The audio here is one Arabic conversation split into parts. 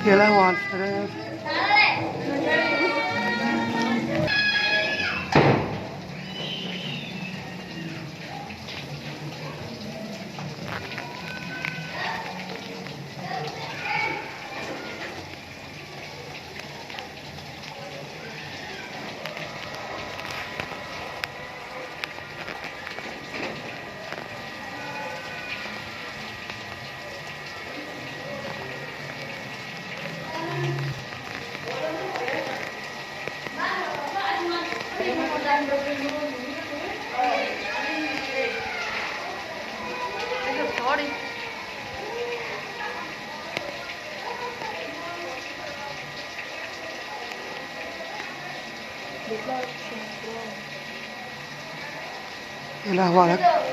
يا لهوي على الفراخ. يا لهوي على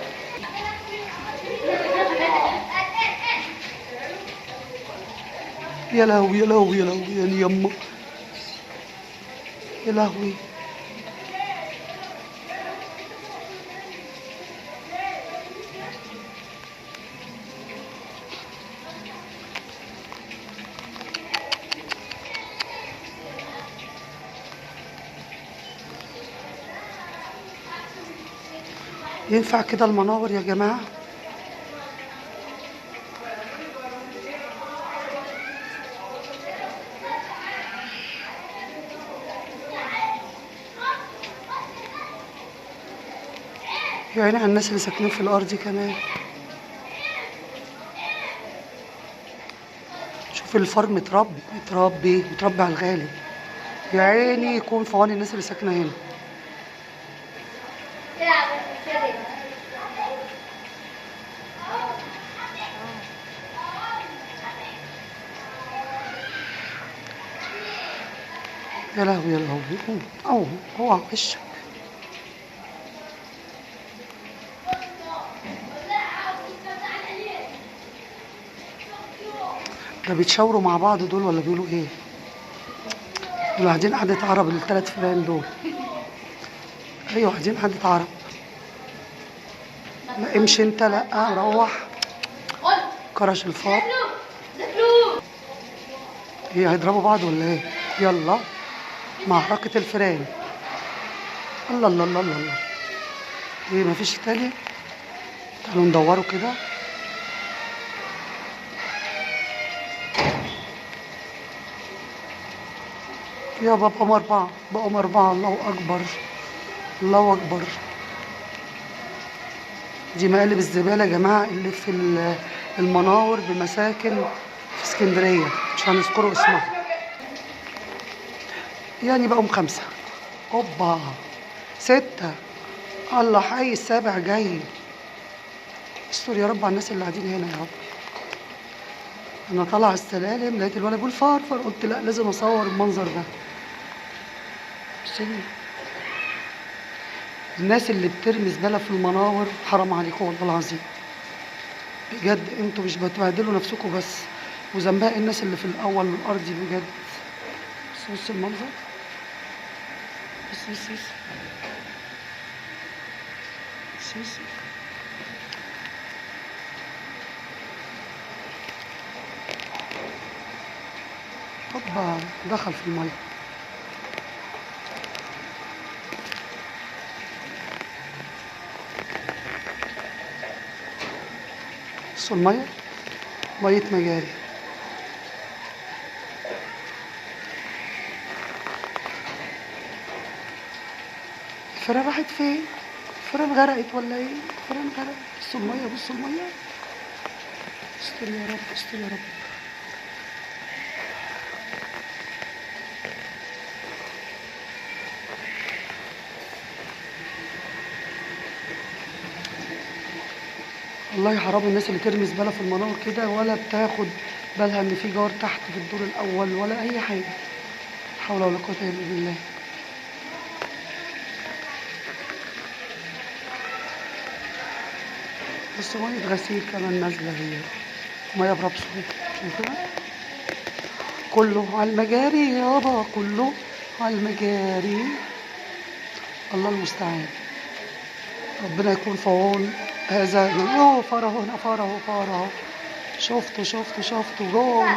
يا لهوي يا لهوي يا لهوي يا يما يا لهوي. ينفع كده المناور يا جماعة؟ يا عيني على الناس اللي ساكنين في الأرض كمان. شوف الفار متربي على الغالي. يا عيني يكون في عون الناس اللي ساكنة هنا. يا لهوي يا لهوي. هو على وشك. ده بيتشاوروا مع بعض دول ولا بيقولوا ايه؟ دول قاعدين قعدة عرب الثلاث فئران دول. ايوه قاعدين قعدة عرب. لا امشي انت، لا روح. كرش الفار. ايه هيضربوا بعض ولا ايه؟ يلا معركة الفئران. الله الله الله الله الله. ايه مفيش تاني؟ تعالوا ندوروا كده. يابا بقوا أربعة. الله أكبر الله أكبر. دي مقالب الزبالة يا جماعة اللي في المناور بمساكن في اسكندرية، مش هنذكروا اسمها. يعني بقوا 5. اوبا 6. الله حي السابع جاي. استر يا رب على الناس اللي قاعدين هنا يا رب. انا طالعه السلالم لقيت الولد بيقول فار، قلت لا لازم اصور المنظر ده. الناس اللي بترمي زباله في المناور حرام عليكم والله العظيم بجد. انتوا مش بتبهدلوا نفسكم بس، وذنبها الناس اللي في الاول والارض بجد. بص المنظر. بص هوبا دخل في الميه. بصوا الميه، ميه مجاري. الفئران راحت فين؟ الفئران غرقت ولا ايه؟ الفئران غرقت. بصوا الميه. استر يا رب. والله حرام الناس اللي ترمي زباله في المناور كده ولا بتاخد بالها ان في جار تحت في الدور الاول ولا اي حاجه. لا حول ولا قوه الا بالله. بس ميه غسيل كمان نازله هي، ميه بربسون. شايفها؟ كله على المجاري يابا، كله على المجاري. الله المستعان. ربنا يكون في عون هذا. فار اهو هنا، فار اهو. شفته جون.